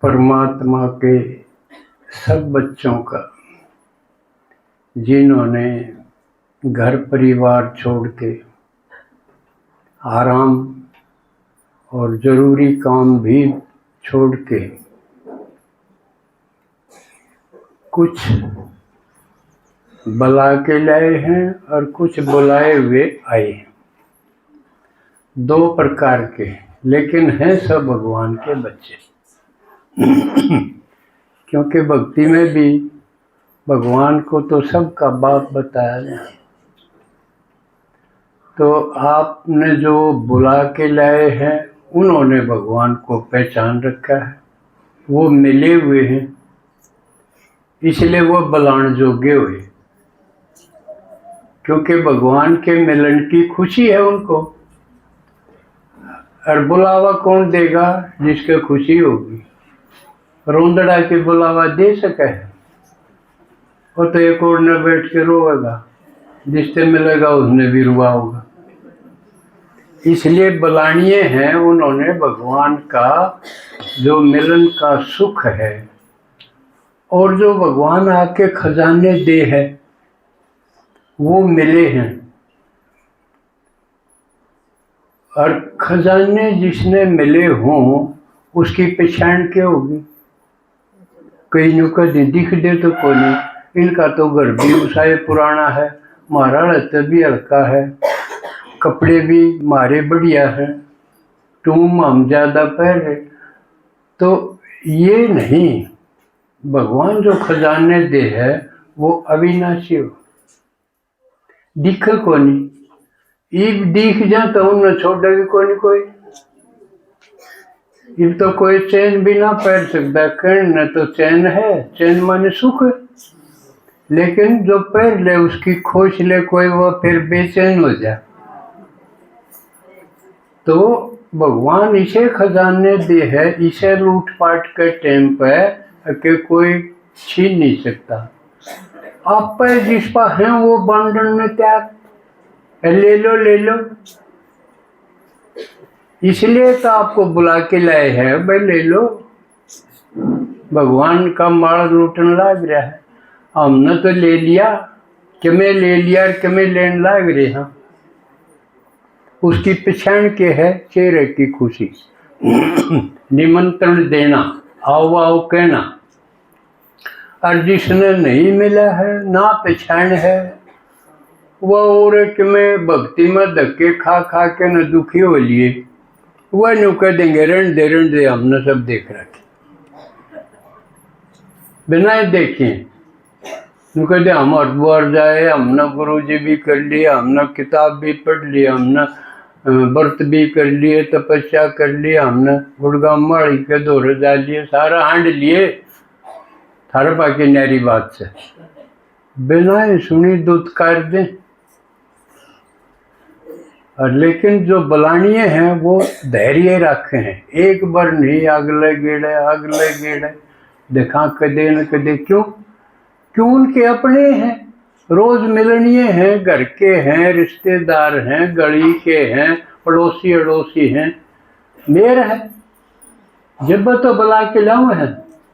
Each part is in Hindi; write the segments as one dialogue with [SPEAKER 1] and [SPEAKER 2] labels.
[SPEAKER 1] परमात्मा के सब बच्चों का, जिन्होंने घर परिवार छोड़ के आराम और ज़रूरी काम भी छोड़ के कुछ बुला के लाए हैं और कुछ बुलाए हुए आए हैं। दो प्रकार के, लेकिन हैं सब भगवान के बच्चे। क्योंकि भक्ति में भी भगवान को तो सबका बाप बताया जाए। तो आपने जो बुला के लाए हैं उन्होंने भगवान को पहचान रखा है, वो मिले हुए हैं, इसलिए वो बुलान जोगे हुए, क्योंकि भगवान के मिलन की खुशी है उनको। और बुलावा कौन देगा? जिसके खुशी होगी। रोंदड़ा के बुलावा दे सके है, वो तो एक और न बैठ के रोएगा, जिससे मिलेगा उसने भी रुआ होगा। इसलिए बुलानिए हैं उन्होंने भगवान का जो मिलन का सुख है, और जो भगवान आके खजाने दे है वो मिले हैं। और खजाने जिसने मिले हों उसकी पहचान क्या होगी? कई नु कभी दिख दे तो कोई नहीं, इनका तो घर भी उसाए पुराना है, हमारा लत्ता भी हल्का है, कपड़े भी हमारे बढ़िया हैं, टूम हम ज़्यादा पहले। तो ये नहीं, भगवान जो खजाने दे है वो अविनाशी हो, दिख को नहीं। इब दिख जा तो उन छोड़ेगी कोई। इब तो कोई चैन भी ना पहन सकता, कहने न तो चैन है, चैन माने सुख है, लेकिन जो पहन ले उसकी खोज ले कोई, वो फिर बेचैन हो जाए। तो भगवान इसे खजाने दे है, इसे लूट पाट के टाइम पे के कोई छीन नहीं सकता। आप पर जिस पर है वो बांधन में त्याग, ले लो। इसलिए तो आपको बुला के लाए हैं, भाई ले लो। भगवान का माल लूटने लग रहा है, हमने तो ले लिया, कि मैं ले लिया, कि मैं लेने लग रहे हैं। उसकी पहचान के है चेहरे की खुशी। निमंत्रण देना, आओ आओ कहना। और जिसने नहीं मिला है, ना पहचान है, वह और कि मैं भक्ति में धक्के खा के न दुखी हो लिए, वह नु कह देंगे रण दे हमने सब देख रखे, बिना देखे नु कह दे हम हरिद्वार जाए, हमने गुरु जी भी कर लिया, हमने किताब भी पढ़ लिया, हमने व्रत भी कर लिए, तपस्या कर लिया, हमने गुड़गाम माड़ी के दौरे जा लिए, सारा हांड लिए, थारा बाकी नारी बात से बिना सुनी दूध कर दें। और लेकिन जो बुलानिए हैं वो धैर्य रखे हैं, एक बार नहीं अगले गेड़े देखा कदे न कदे। क्यों उनके अपने हैं, रोज मिलनिए हैं, घर के हैं, रिश्तेदार हैं, गली के हैं, पड़ोसी अड़ोसी हैं, मेर है। जब तो बुला के लाऊं है,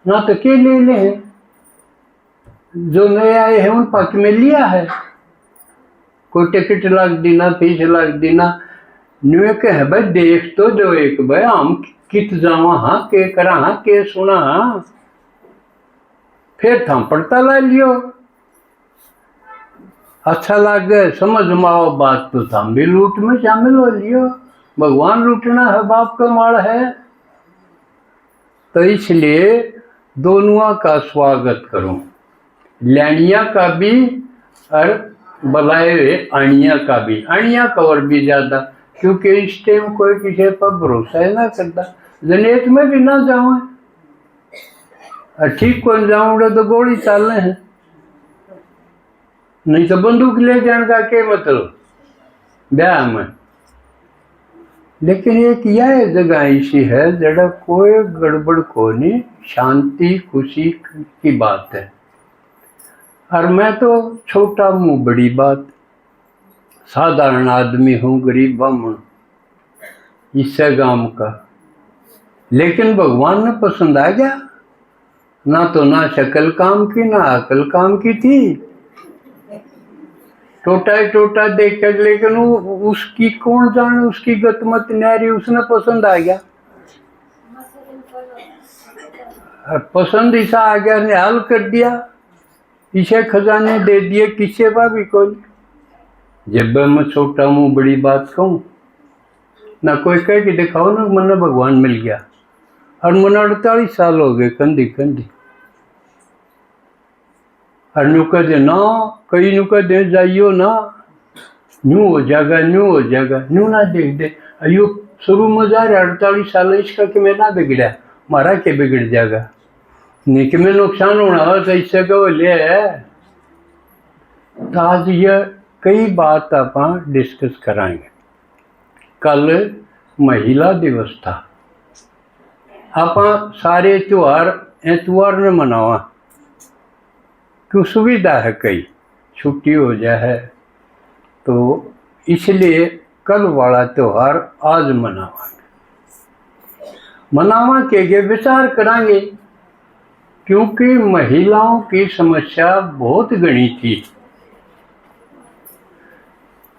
[SPEAKER 1] ना तो के ले हैं, जो नए आए हैं उन पक्ष में लिया है, कोई टिकट लग देना, फीस लग देना, न्यू के है भाई देख तो जो एक भाई हम कित जावा हाँ, के करा हाँ, के सुना हाँ, फिर थम पड़ता ला लियो, अच्छा लगे समझ में आओ बात तो थम भी लूट में शामिल हो लियो। भगवान लूटना है, बाप का माल है। तो इसलिए दोनों का स्वागत करो, लैनिया का भी और बुलाए हुए आनिया का भी, आनिया का और भी ज्यादा, क्योंकि इस टाइम कोई किसी पर भरोसा ही ना करता। जनेत में भी ना जाऊँ, ठीक कौन जाऊंगा तो गोली चालने हैं, नहीं तो बंदूक ले जाने का क्या मतलब ब्याह में। लेकिन एक यह जगह ऐसी है जड़ा कोई गड़बड़ को नहीं, शांति खुशी की बात है। और मैं तो छोटा मुँह बड़ी बात, साधारण आदमी हूँ, गरीब ब्राह्मण, इससे गांव का, लेकिन भगवान ने पसंद आ गया, ना तो ना शक्ल काम की ना अकल काम की थी, टोटा ही टोटा देख कर, लेकिन वो उसकी कौन जाने उसकी गतमत न्यारी, उसने पसंद आ गया। और पसंद ऐसा आ गया, निहाल कर दिया, इसे खजाने दे दिए, किसे भाभी को। जब मैं छोटा मुंह बड़ी बात कहूं ना, कोई कह के दिखाओ ना मन भगवान मिल गया। और मन 48 साल हो गए कंधी कंधी। और न्यू कह दे ना, कई न्यू कह दे जाइयो ना, न्यू हो जाएगा न्यू हो जाएगा, न्यू ना देख दे अयो शुरू में जा रहा 48 साल इसका कि मैं ना बिगड़ा, मारा के बिगड़ जाएगा, नहीं कि मैं नुकसान होना हो तो इससे कहो ले है। तो आज ये कई बात आप डिस्कस कराएंगे। कल महिला दिवस था, आप सारे त्योहार एतवार ने मनावा क्यों, सुविधा है, कई छुट्टी हो जाए, तो इसलिए कल वाला त्योहार आज मनावा के विचार करांगे, क्योंकि महिलाओं की समस्या बहुत घनी थी।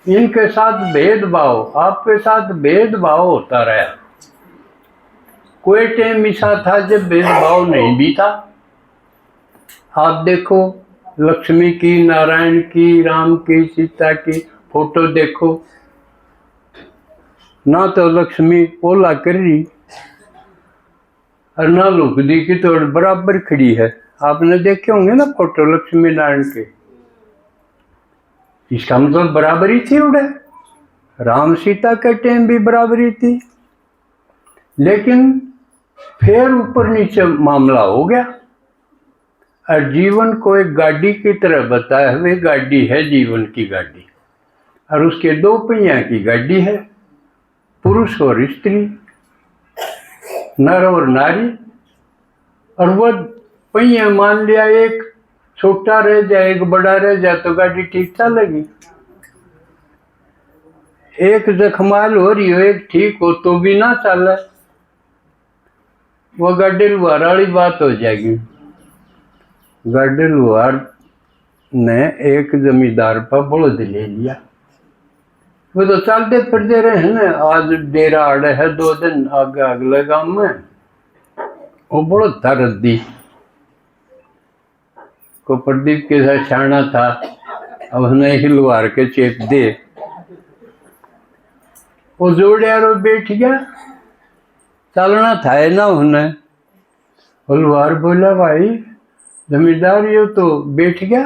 [SPEAKER 1] इनके साथ भेदभाव, आपके साथ भेदभाव होता रहा। कोई टाइम ऐसा था जब भेदभाव नहीं भी था। आप देखो लक्ष्मी की, नारायण की, राम की, सीता की फोटो देखो ना, तो लक्ष्मी ओला कर रही और ना लुकदी की तो बराबर खड़ी है। आपने देखे होंगे ना फोटो लक्ष्मी नारायण के, इसका मतलब बराबरी थी उड़े। राम सीता के टाइम भी बराबरी थी, लेकिन फिर ऊपर नीचे मामला हो गया और जीवन को एक गाड़ी की तरह बताया हुए, गाड़ी है जीवन की गाड़ी, और उसके दो पहिया की गाड़ी है, पुरुष और स्त्री, नर और नारी। और वह पहिया मान लिया एक छोटा रह जाए एक बड़ा रह जाए तो गाड़ी ठीक चलेगी। एक जखमाल हो रही हो एक ठीक हो तो भी ना चले, वो गाड़ी लुहार वाली बात हो जाएगी। गाड़ी लुहार ने एक जमींदार पर बलद ले लिया, वो तो चलते फिरते रहे हैं ना, आज डेरा आड़े है 2 दिन आगे अगले गांव में, वो बलद था रद्दी को, प्रदीप के साथ छाना था, अब उसने ही लुहार के चेप दे, वो जोड़ियारो बैठ गया, चलना था ना उन्हें। लुहार बोला भाई जमींदार ये तो बैठ गया,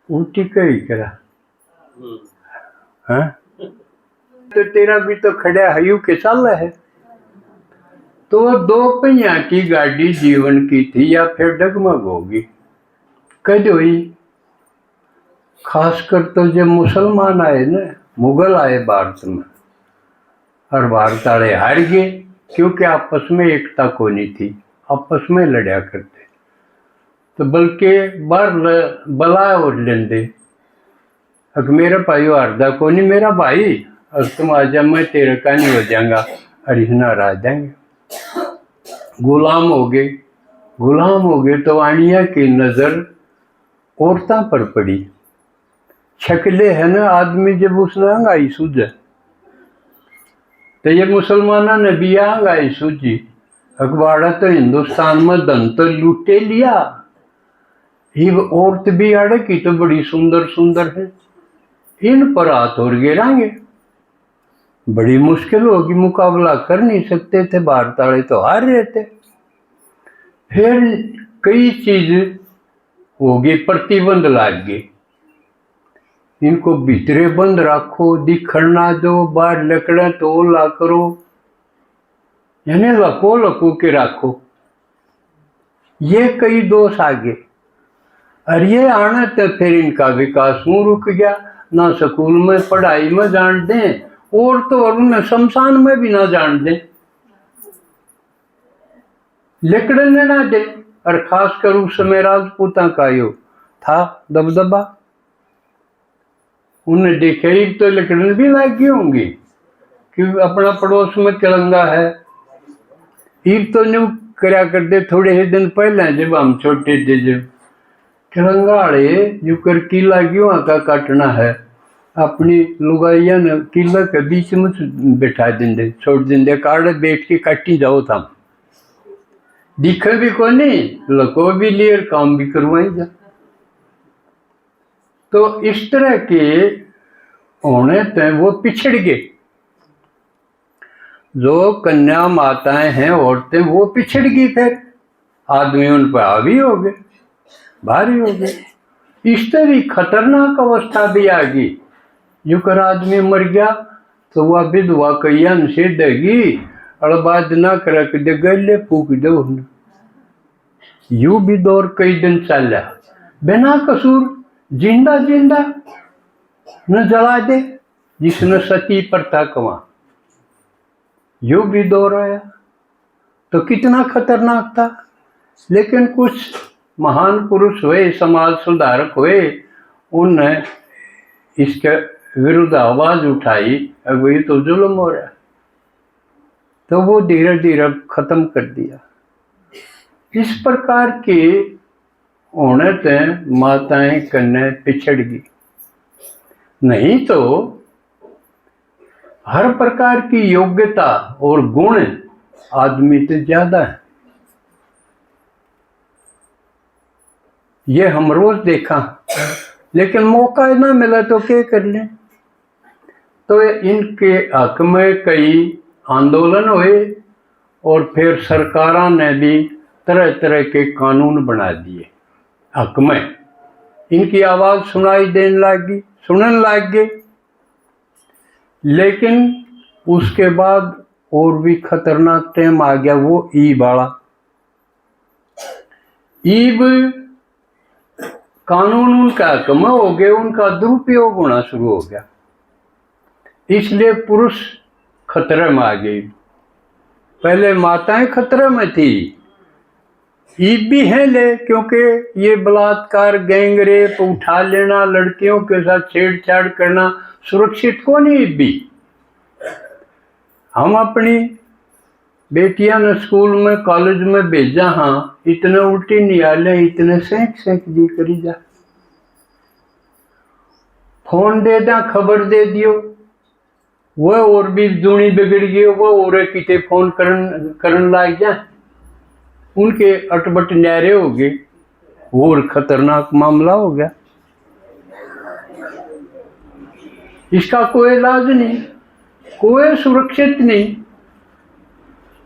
[SPEAKER 1] उल्टी कही करा, हाँ तो तेरा भी तो खड़ा हयू के चल है। तो 2 पहिया की गाड़ी जीवन की थी या फिर डगमग होगी कद हुई। खासकर तो जब मुसलमान आए ना, मुगल आए भारत में, और भारत वाले हार गए, क्योंकि आपस में एकता को नहीं थी, आपस में लड़ा करते, तो बल्कि बार बला और लेंदे, अगर मेरा भाई हारदा को नहीं मेरा भाई, और तुम आ जा मैं तेरे का नहीं हो जाएगा, अरिहना रा देंगे। गुलाम हो गए, गुलाम हो गए तो आनिया की नजर औरतों पर पड़ी। शक्ले है ना आदमी जब उसने अंगाई सूझे, तो ये मुसलमाना ने भी अंगाई सूझी, अखबारा तो हिंदुस्तान में धन तो लूटे लिया, ये औरत भी आड़े की तो बड़ी सुंदर सुंदर है, इन पर हाथ और गिराएंगे, बड़ी मुश्किल होगी, मुकाबला कर नहीं सकते थे, भारत वाले तो हार रहे थे। फिर कई चीज हो गई, प्रतिबंध लाग गए, इनको भीतरे बंद रखो, दिखण ना दो, बाहर लकड़ा तो ला करो, यानी लको लको के रखो। ये कई दोष आ गए, और ये आना तो फिर इनका विकास मुँह रुक गया, ना स्कूल में पढ़ाई में जान दें, और तो और उन्हें शमशान में भी ना जान दें, लिकड़ने ना दे। और खासकर उस समय राजपूता का यो था दबदबा, उन्हें देखा ही तो लकड़न भी लागी होंगी कि अपना पड़ोस में तिरंगा है। ईब तो न्यू करया कर दे थोड़े ही दिन पहले जब हम छोटे थे, जब तिरंगा वाले जो कर किला क्यों आका काटना है, अपनी लुगाइया ने किला के बीच में बैठा देंगे, छोड़ देंगे, काट बैठ के काटी जाओ था, दिखे भी को नहीं, लको भी लिए काम भी करवाई जा। तो इस तरह के होने थे वो पिछड़ गए। जो कन्या माताएं हैं, औरतें, वो पिछड़ गई, फिर आदमी उन पर हावी हो गए, भारी हो गए। इस तरह खतरनाक अवस्था भी आ गई। जो कर आदमी मर गया तो वह विधवा कैन से देगी, अड़बाद ना कर दे गले फूक दो। यू भी दौर कई दिन चला, बिना कसूर जिंदा जिंदा न जला दे, जिसने सती प्रथा कमा। यू भी दौर आया तो कितना खतरनाक था। लेकिन कुछ महान पुरुष हुए, समाज सुधारक हुए, उनने इसके विरुद्ध आवाज उठाई, अब ये तो जुल्म हो रहा है, तो वो धीरे धीरे खत्म कर दिया। इस प्रकार के होने से माताएं कन्या पिछड़ गई। नहीं तो हर प्रकार की योग्यता और गुण आदमी से ज्यादा है। ये हम रोज देखा, लेकिन मौका ना मिला तो क्या कर लें। तो इनके हक में कई आंदोलन हुए और फिर सरकारों ने भी तरह तरह के कानून बना दिए। हक में इनकी आवाज सुनाई देने लगी, सुनने लग गए। लेकिन उसके बाद और भी खतरनाक टाइम आ गया, वो ईब वाला। ईब कानून उनका हक में हो गए, उनका दुरुपयोग होना शुरू हो गया, इसलिए पुरुष खतरे में आ गई। पहले माताएं खतरे में थी, ईब भी है ले, क्योंकि ये बलात्कार, गैंग रेप, उठा लेना, लड़कियों के साथ छेड़छाड़ करना सुरक्षित को नहीं। ईब भी हम अपनी बेटियां ने स्कूल में, कॉलेज में भेजा, हाँ, इतने उल्टी निकाले, इतने सेंक सेंक दी करी जा, फोन दे दा, खबर दे दियो, वह और भी दूनी बिगड़ गई, वो और किते फोन करन लाग जा, उनके अटबट न्यारे हो गए, और खतरनाक मामला हो गया। इसका कोई इलाज नहीं, कोई सुरक्षित नहीं।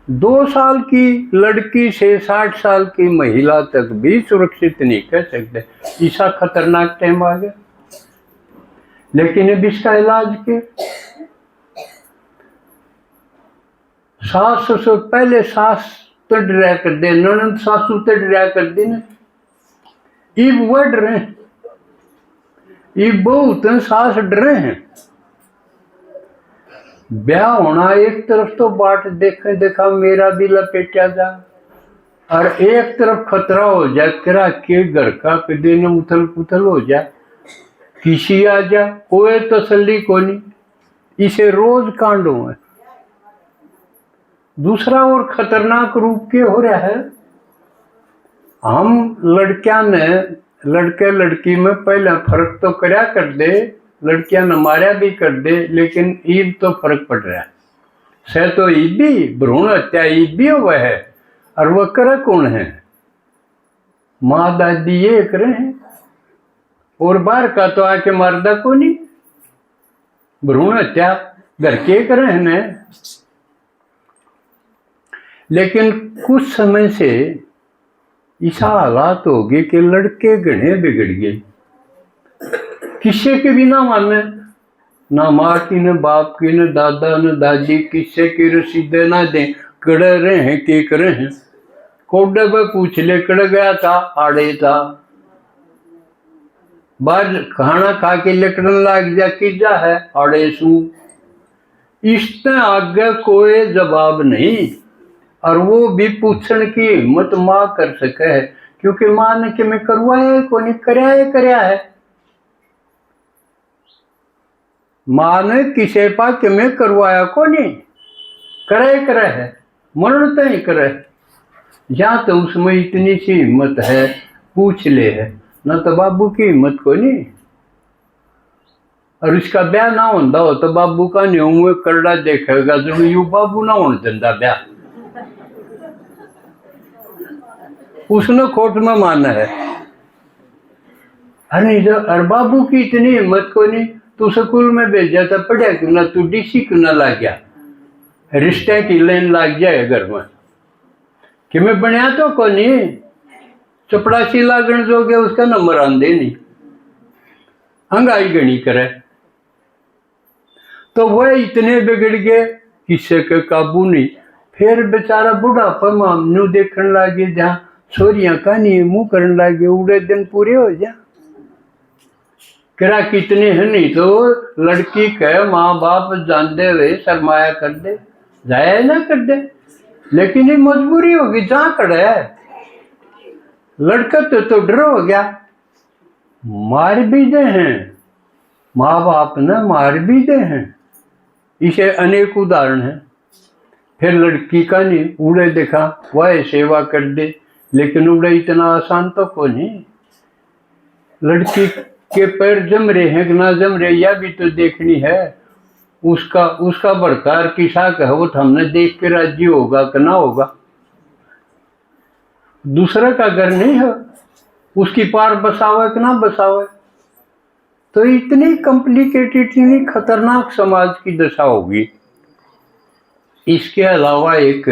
[SPEAKER 1] 2 साल की लड़की से 60 साल की महिला तक भी सुरक्षित नहीं कह सकते, ऐसा खतरनाक टाइम आ गया। लेकिन अब इसका इलाज के सास से पहले सास तो डरा कर दे, ननद सासू तो डरा कर दे ना, ईब वह डरे, ईब बहुत सास डरे हैं। ब्याह होना एक तरफ तो बाट देखे देखा मेरा भी लपेटा जा, और एक तरफ खतरा हो जाए तेरा के घर का दिन उथल पुथल हो जाए, किसी आ जा, कोई तसल्ली को नहीं। इसे रोज कांड हुए। दूसरा और खतरनाक रूप के हो रहा है, हम लड़कियां ने लड़के लड़की में पहले फर्क तो करया कर दे, लड़कियां ने मारा भी कर दे, लेकिन ईब तो फर्क पड़ रहा है। सह तो ईब भी भ्रूण हत्या ईब भी हुआ है, और वह करे कौन है? माँ दादी ये करे हैं, और बाहर का तो आके मरदा को नहीं। भ्रूण हत्या घर के करे हैं। लेकिन कुछ समय से ऐसा हालात हो गए कि लड़के घने बिगड़ गए, किसी के भी ना माने, ना माँ की, न बाप की, न दादा, न दादी, किसी की रसीदे ना दे, कड़े रहे हैं के करे हैं। कोडे पे पूछ ले, कड़ गया था, आड़े था, बाहर खाना खा के लकड़न लाग जा, किजा है, आड़े सू। इसने आगे कोई जवाब नहीं, और वो भी पूछने की हिम्मत माँ कर सके है, क्योंकि माँ ने कि मैं करवाया को नहीं, कराया है। माँ ने किसे पा कि मैं करवाया को नहीं करे है मरण तय करे। जहाँ तो उसमें इतनी सी हिम्मत है पूछ ले है, न तो बाबू की हिम्मत को नहीं। और उसका ब्याह ना होता हो तो बाबू का नहीं मुँह करड़ा देखेगा जरूर यू बाबू ना होने देता ब्याह, उसने खोट में माना है। अरे बाबू की इतनी हिम्मत को नहीं, तू स्कूल में भेजा था पढ़ा क्यों ना, तू डीसी क्यों ना लग गया, रिश्ते की लाइन लग जाए घर में कि मैं बनया तो को नहीं, चपड़ासी लागण जो गया उसका नंबर आंदे नहीं, अंगाई गणी करे। तो वह इतने बिगड़ गए किसी के काबू नहीं। फिर बेचारा बुढ़ापा मामनू देखने लगे जहाँ छोरियां का नहीं मुंह करने लगे, उड़े दिन पूरे हो जा करा कितने है नहीं तो लड़की के माँ बाप जानते हुए सरमाया कर दे, जाया ना कर दे, लेकिन ये मजबूरी होगी जहाँ खड़े है। लड़का तो डर हो गया, मार भी दे हैं माँ बाप ने, मार भी दे हैं, इसे अनेक उदाहरण हैं। फिर लड़की का नहीं उड़े देखा वह सेवा कर दे, लेकिन उड़े इतना आसान तो को नहीं। लड़की के पैर जम रहे हैं कि ना जम रहे यह भी तो देखनी है। उसका बर्तार किसा का वो हमने देख के राजी होगा कि ना होगा। दूसरे का घर नहीं है, उसकी पार बसावे कि ना बसावे। तो इतनी कॉम्प्लिकेटेड इतनी खतरनाक समाज की दशा होगी। इसके अलावा एक